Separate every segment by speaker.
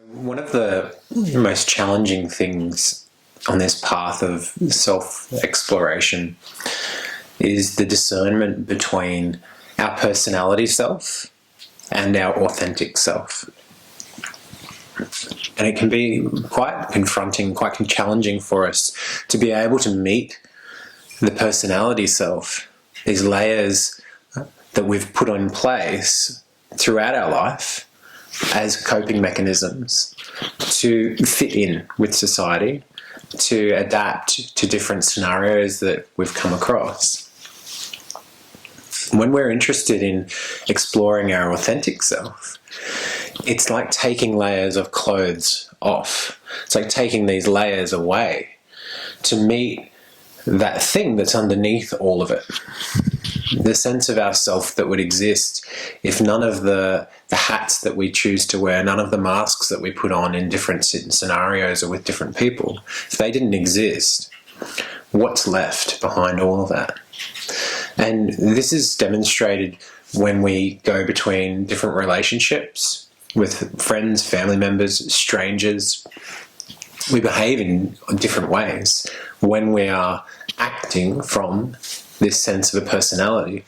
Speaker 1: One of the most challenging things on this path of self-exploration is the discernment between our personality self and our authentic self. And it can be quite confronting, quite challenging for us to be able to meet the personality self, these layers that we've put in place throughout our life as coping mechanisms to fit in with society, to adapt to different scenarios that we've come across. When we're interested in exploring our authentic self, it's like taking layers of clothes off. It's like taking these layers away to meet that thing that's underneath all of it. The sense of ourself that would exist if none of the hats that we choose to wear, none of the masks that we put on in different scenarios or with different people, if they didn't exist, what's left behind all of that? And this is demonstrated when we go between different relationships with friends, family members, strangers. We behave in different ways when we are acting from this sense of a personality.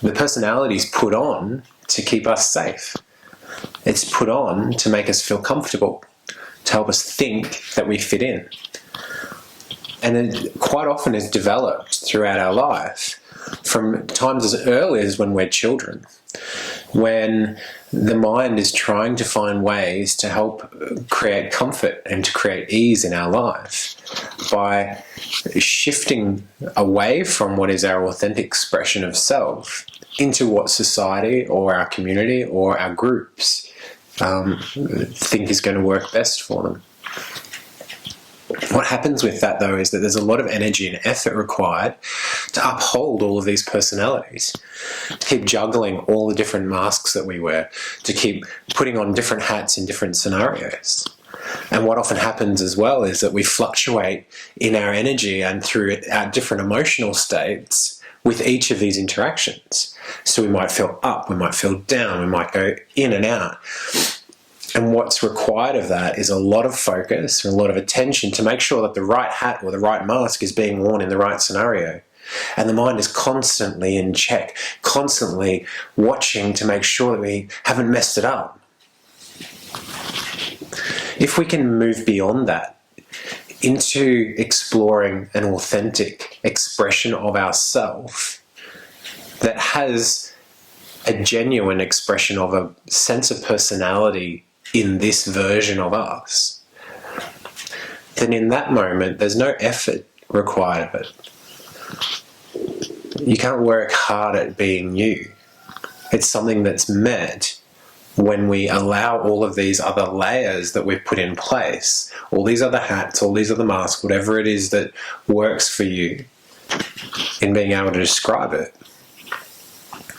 Speaker 1: The personality is put on to keep us safe. It's put on to make us feel comfortable, to help us think that we fit in. And it quite often is developed throughout our life from times as early as when we're children, when the mind is trying to find ways to help create comfort and to create ease in our life by shifting away from what is our authentic expression of self into what society or our community or our groups think is going to work best for them. What happens with that, though, is that there's a lot of energy and effort required to uphold all of these personalities, to keep juggling all the different masks that we wear, to keep putting on different hats in different scenarios. And what often happens as well is that we fluctuate in our energy and through our different emotional states with each of these interactions. So we might feel up, we might feel down, we might go in and out. And what's required of that is a lot of focus and a lot of attention to make sure that the right hat or the right mask is being worn in the right scenario. And the mind is constantly in check, constantly watching to make sure that we haven't messed it up. If we can move beyond that into exploring an authentic expression of ourself that has a genuine expression of a sense of personality in this version of us, then in that moment there's no effort required of it. You can't work hard at being you. It's something that's met when we allow all of these other layers that we've put in place, all these other hats, all these other masks, whatever it is that works for you in being able to describe it.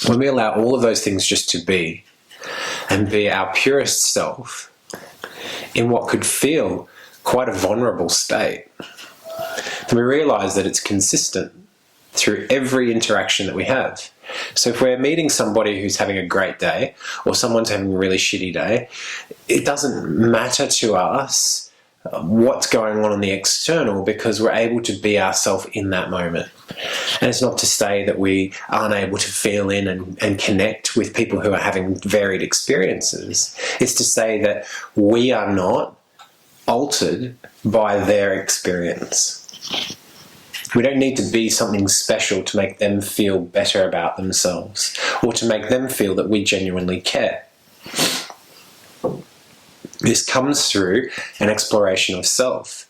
Speaker 1: When we allow all of those things just to be, and be our purest self in what could feel quite a vulnerable state, then we realize that it's consistent through every interaction that we have. So if we're meeting somebody who's having a great day or someone's having a really shitty day, it doesn't matter to us what's going on in the external, because we're able to be ourselves in that moment. And it's not to say that we aren't able to feel in and connect with people who are having varied experiences. It's to say that we are not altered by their experience. We don't need to be something special to make them feel better about themselves or to make them feel that we genuinely care. This comes through an exploration of self.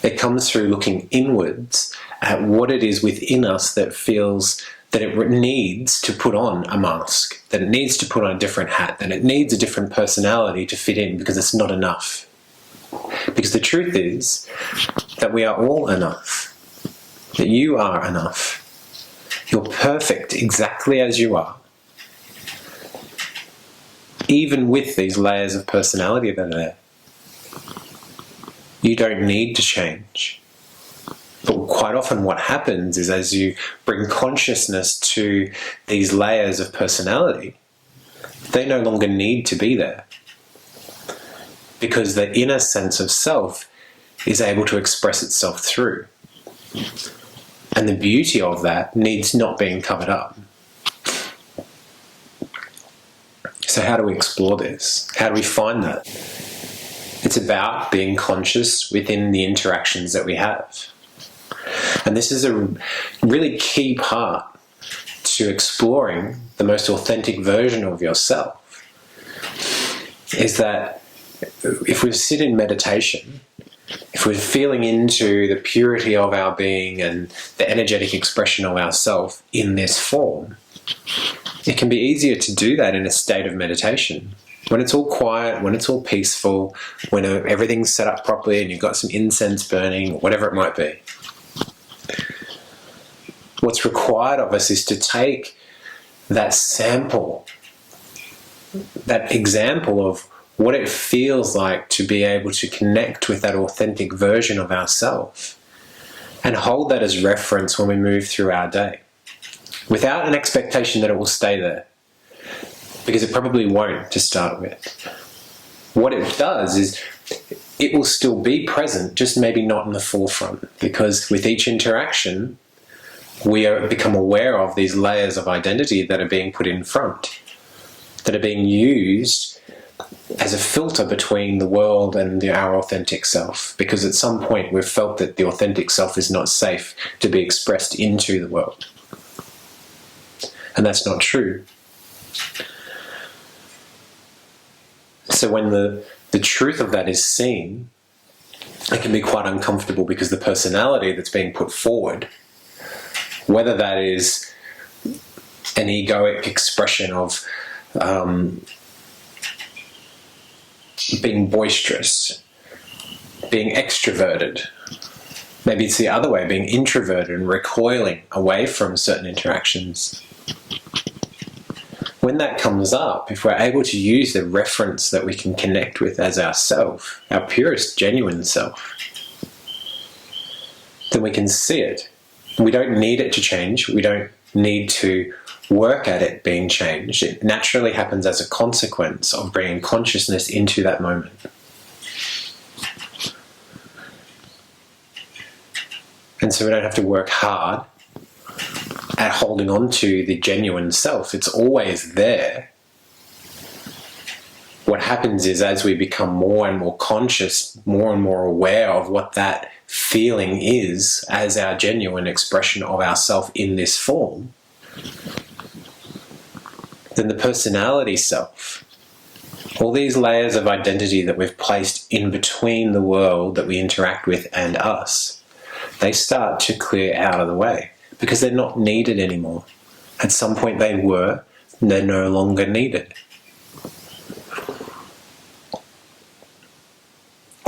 Speaker 1: It comes through looking inwards at what it is within us that feels that it needs to put on a mask, that it needs to put on a different hat, that it needs a different personality to fit in because it's not enough. Because the truth is that we are all enough, that you are enough. You're perfect exactly as you are. Even with these layers of personality that are there. You don't need to change. But quite often what happens is as you bring consciousness to these layers of personality, they no longer need to be there. because the inner sense of self is able to express itself through. And the beauty of that needs not being covered up. So how do we explore this? How do we find that? It's about being conscious within the interactions that we have. And this is a really key part to exploring the most authentic version of yourself, is that if we sit in meditation, if we're feeling into the purity of our being and the energetic expression of ourself in this form, it can be easier to do that in a state of meditation. When it's all quiet, when it's all peaceful, when everything's set up properly and you've got some incense burning, or whatever it might be. What's required of us is to take that sample, that example of what it feels like to be able to connect with that authentic version of ourselves, and hold that as reference when we move through our day, without an expectation that it will stay there, because it probably won't to start with. What it does is it will still be present, just maybe not in the forefront, because with each interaction we become aware of these layers of identity that are being put in front, that are being used as a filter between the world and our authentic self, because at some point we've felt that the authentic self is not safe to be expressed into the world. And that's not true. So when the truth of that is seen, it can be quite uncomfortable, because the personality that's being put forward, whether that is an egoic expression of being boisterous, being extroverted, maybe it's the other way, being introverted and recoiling away from certain interactions. When that comes up, if we're able to use the reference that we can connect with as ourself, our purest, genuine self, then we can see it. We don't need it to change. We don't need to work at it being changed. It naturally happens as a consequence of bringing consciousness into that moment. And so we don't have to work hard at holding on to the genuine self. It's always there. What happens is, as we become more and more conscious, more and more aware of what that feeling is as our genuine expression of ourself in this form, then the personality self, all these layers of identity that we've placed in between the world that we interact with and us, they start to clear out of the way, because they're not needed anymore. At some point they were, and they're no longer needed.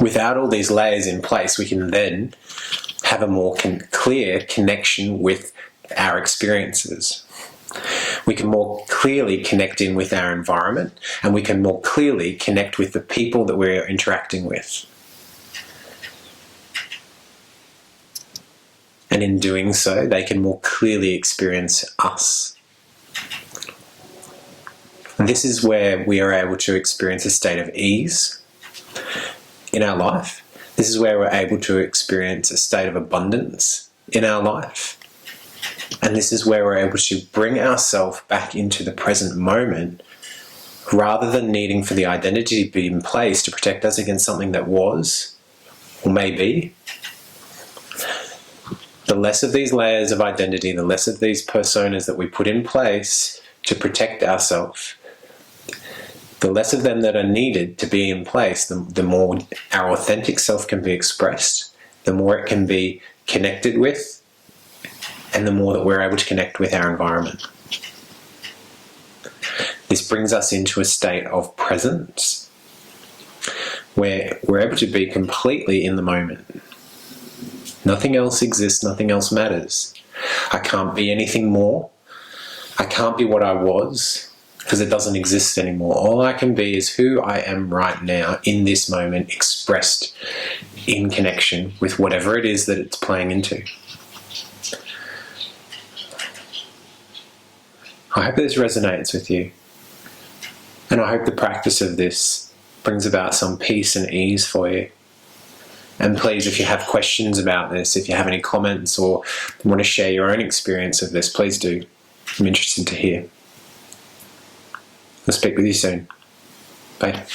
Speaker 1: Without all these layers in place, we can then have a more clear connection with our experiences. We can more clearly connect in with our environment, and we can more clearly connect with the people that we're interacting with. And in doing so, they can more clearly experience us. This is where we are able to experience a state of ease in our life. This is where we're able to experience a state of abundance in our life. And this is where we're able to bring ourselves back into the present moment, rather than needing for the identity to be in place to protect us against something that was, or may be. The less of these layers of identity, the less of these personas that we put in place to protect ourselves, the less of them that are needed to be in place, the more our authentic self can be expressed, the more it can be connected with, and the more that we're able to connect with our environment. This brings us into a state of presence, where we're able to be completely in the moment. Nothing else exists, nothing else matters. I can't be anything more. I can't be what I was, because it doesn't exist anymore. All I can be is who I am right now, in this moment, expressed in connection with whatever it is that it's playing into. I hope this resonates with you. And I hope the practice of this brings about some peace and ease for you. And please, if you have questions about this, if you have any comments or want to share your own experience of this, please do. I'm interested to hear. I'll speak with you soon. Bye.